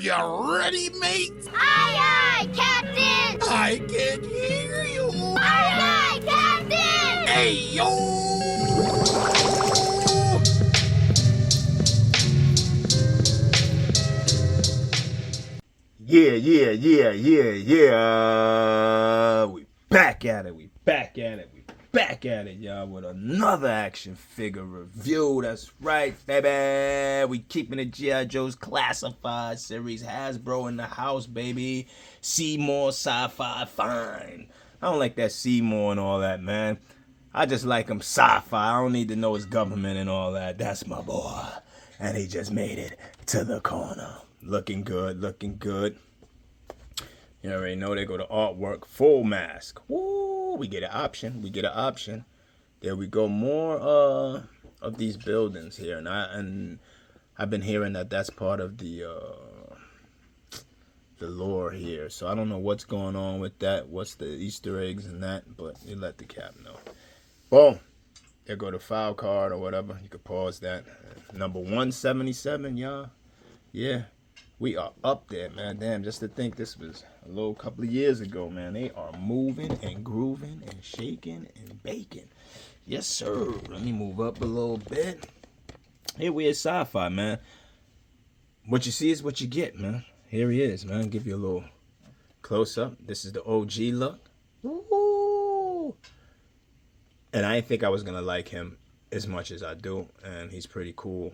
you ready, mate? Aye, aye, Captain! I can hear you. Aye, aye, Captain! Hey, yo! Yeah. We back at it. We back at it, y'all, with another action figure review. That's right, baby. We keeping it Gijoe's classified series. Hasbro in the house, baby. Seymour Sci-Fi fine. I don't like that Seymour and all that, man. I just like him sci-fi. I don't need to know his government and all that. That's my boy. And he just made it to the corner. Looking good. You already know they go to artwork, full mask. Woo, we get an option. There we go. More of these buildings here, and I've been hearing that that's part of the lore here. So I don't know what's going on with that. What's the Easter eggs and that? But you let the cap know. Boom. There go the file card or whatever. You could pause that. Number 177, y'all. Yeah. We are up there, man. Damn, just to think this was a little couple of years ago, man. They are moving and grooving and shaking and baking. Yes, sir. Let me move up a little bit. Here we at Sci-Fi, man. What you see is what you get, man. Here he is, man. Give you a little close-up. This is the OG look. Woo! And I didn't think I was going to like him as much as I do. And he's pretty cool,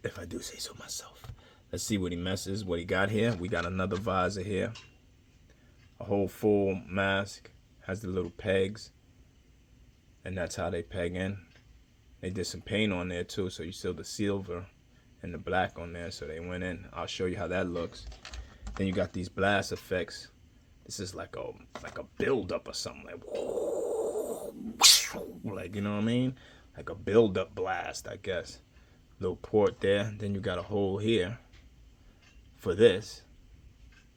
if I do say so myself. Let's see what he messes, what he got here. We got another visor here. A whole full mask. Has the little pegs. And that's how they peg in. They did some paint on there too, so you see the silver and the black on there, so they went in. I'll show you how that looks. Then you got these blast effects. This is like a build-up or something. Like, you know what I mean? Like a build-up blast, I guess. Little port there. Then you got a hole here for this.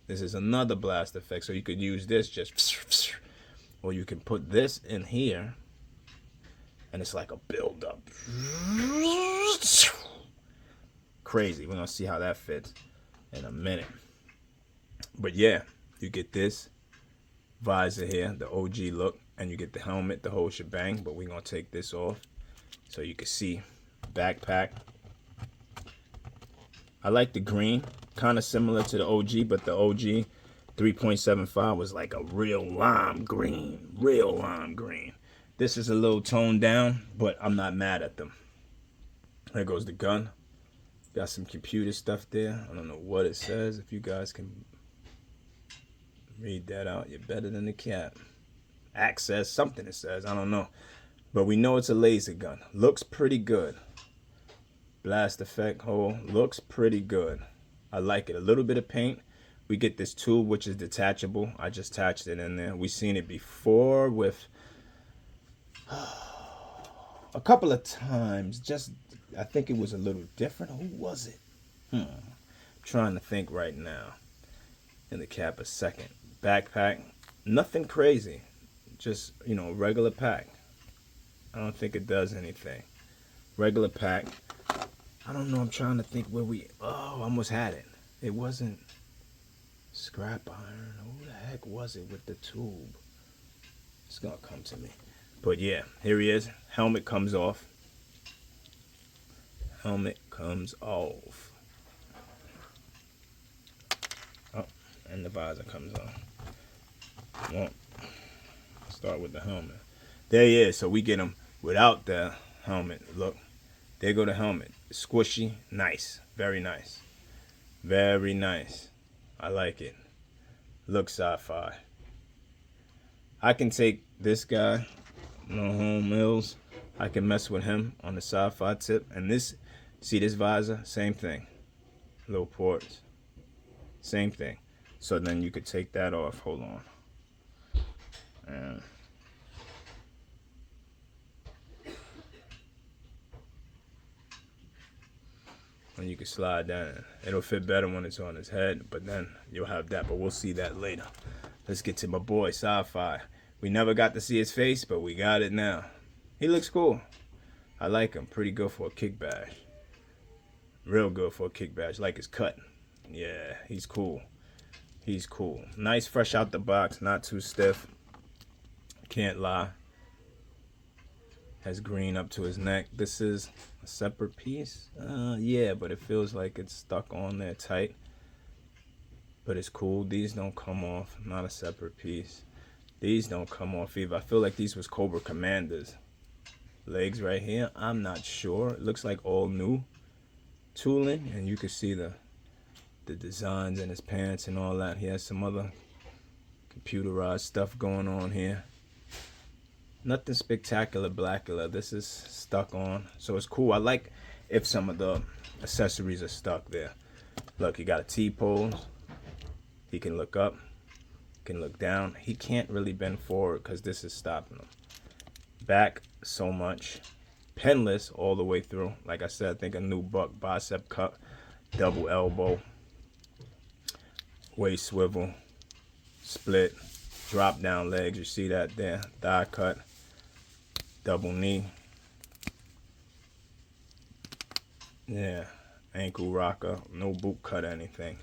This is another blast effect, so you could use this just, or you can put this in here, and it's like a build-up. Crazy. We're gonna see how that fits in a minute. But yeah, you get this visor here, the OG look, and you get the helmet, the whole shebang. But we're gonna take this off so you can see. Backpack. I like the green, kind of similar to the OG, but the OG 3.75 was like a real lime green. This is a little toned down, but I'm not mad at them. There goes the gun. Got some computer stuff there. I don't know what it says. If you guys can read that out, you're better than the cat. Access, something it says, I don't know. But we know it's a laser gun. Looks pretty good. Blast effect hole. Looks pretty good. I like it. A little bit of paint. We get this tube, which is detachable. I just attached it in there. We've seen it before with a couple of times. Just, I think it was a little different. Who was it? I'm trying to think right now. In the cap a second. Backpack. Nothing crazy. Just, you know, regular pack. I don't think it does anything. Regular pack. I don't know. I'm trying to think where we... Oh, I almost had it. It wasn't scrap iron. Who the heck was it with the tube? It's going to come to me. But yeah, here he is. Helmet comes off. Helmet comes off. Oh, and the visor comes on. Well, start with the helmet. There he is. So we get him without the helmet. Look, there go the helmet. Squishy, nice, very nice, very nice. I like it. Looks sci-fi. I can take this guy, No Home Mills. I can mess with him on the sci-fi tip. And this, see this visor? Same thing. Little ports. Same thing. So then you could take that off. Hold on. And you can slide that in. It'll fit better when it's on his head, but then you'll have that. But we'll see that later. Let's get to my boy, Sci-Fi. We never got to see his face, but we got it now. He looks cool. I like him. Pretty good for a kick bash. Real good for a kick badge. Like his cut. Yeah, he's cool. He's cool. Nice, fresh out the box. Not too stiff. Can't lie. Has green up to his neck. This is a separate piece. Yeah, but it feels like it's stuck on there tight. But it's cool. These don't come off. Not a separate piece. These don't come off either. I feel like these was Cobra Commander's legs right here. I'm not sure. It looks like all new tooling, and you can see the designs in his pants and all that. He has some other computerized stuff going on here. Nothing spectacular, blackular. This is stuck on, so it's cool. I like if some of the accessories are stuck there. Look, he got a T-pose. He can look up, can look down. He can't really bend forward because this is stopping him. Back so much. Penless all the way through. Like I said, I think a new buck. Bicep cut, double elbow, waist swivel, split, drop down legs. You see that there. Thigh cut, double knee. Yeah, ankle rocker, no boot cut or anything.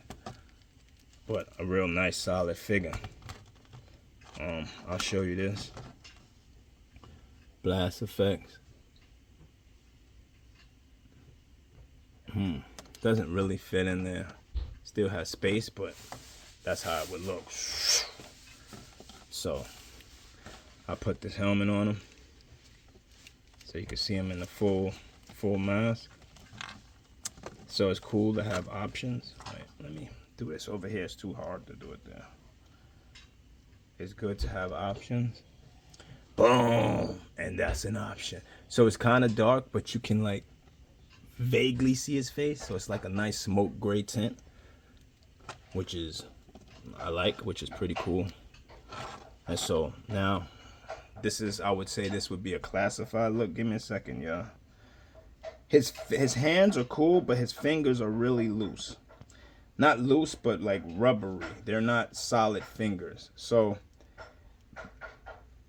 But a real nice solid figure. I'll show you this. Blast effects. Doesn't really fit in there. Still has space, but that's how it would look. So I put this helmet on him so you can see him in the full mask. So it's cool to have options. Wait, let me do this over here. It's too hard to do it there. It's good to have options. Boom, and that's an option. So it's kind of dark, but you can like vaguely see his face. So it's like a nice smoke gray tint, which is I like, which is pretty cool. And so now this is, I would say this would be a classified look. Give me a second, y'all. His hands are cool, but his fingers are really loose. Not loose, but like rubbery. They're not solid fingers. So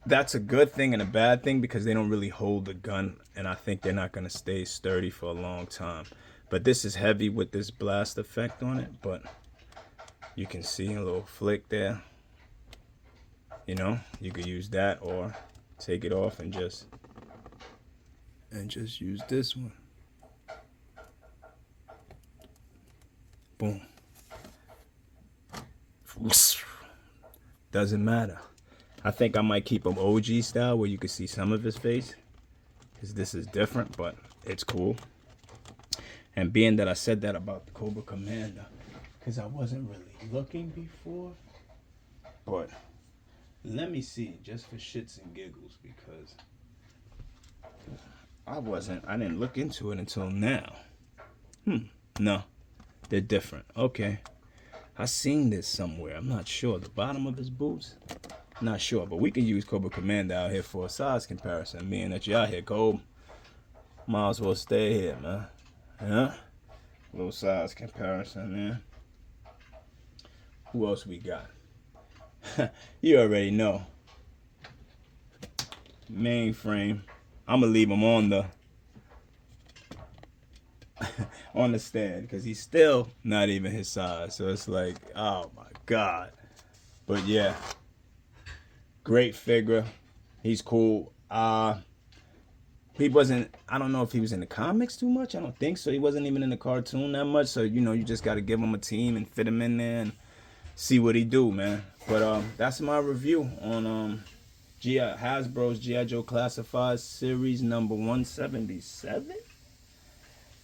that's a good thing and a bad thing because they don't really hold the gun, and I think they're not going to stay sturdy for a long time. But this is heavy with this blast effect on it, but you can see a little flick there. You know, you could use that or take it off and just use this one. Boom. Doesn't matter. I think I might keep him OG style where you can see some of his face, because this is different, but it's cool. And being that I said that about the Cobra Commander, because I wasn't really looking before, but let me see, just for shits and giggles, because I didn't look into it until now. No, they're different. Okay, I seen this somewhere. I'm not sure. The bottom of his boots, not sure, but we can use Cobra Commander out here for a size comparison. Being that you're out here, Cobra, might as well stay here, man. Yeah, little size comparison, man. Who else we got? You already know. Mainframe. I'm gonna leave him on the on the stand because he's still not even his size. So it's like, oh my god. But yeah, great figure. He's cool. He wasn't, I don't know if he was in the comics too much. I don't think so. He wasn't even in the cartoon that much. So, you know, you just got to give him a team and fit him in there and see what he do, man. But that's my review on Hasbro's G.I. Joe Classified Series number 177.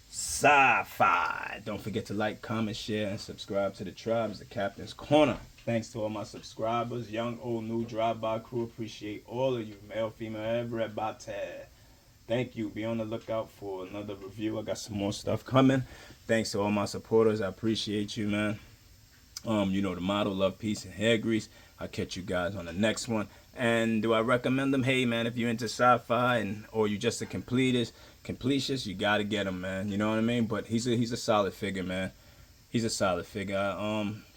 Sci-Fi. Don't forget to like, comment, share, and subscribe to the tribe. It's the Captain's Corner. Thanks to all my subscribers, young, old, new, drive-by crew. Appreciate all of you, male, female, everybody. Thank you. Be on the lookout for another review. I got some more stuff coming. Thanks to all my supporters. I appreciate you, man. You know the motto, love, peace, and hair grease. I'll catch you guys on the next one. And do I recommend them? Hey, man, if you're into sci-fi or you just a completist, you got to get him, man. You know what I mean? But he's a solid figure, man. He's a solid figure.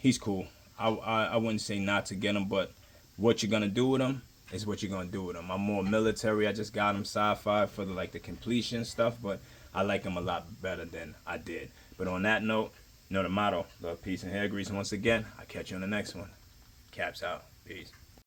He's cool. I wouldn't say not to get him, but what you're going to do with him is what you're going to do with him. I'm more military. I just got him sci-fi for the completion stuff, but I like him a lot better than I did. But on that note, you know the motto: love, peace, and hair grease. Once again, I'll catch you on the next one. Caps out. Peace.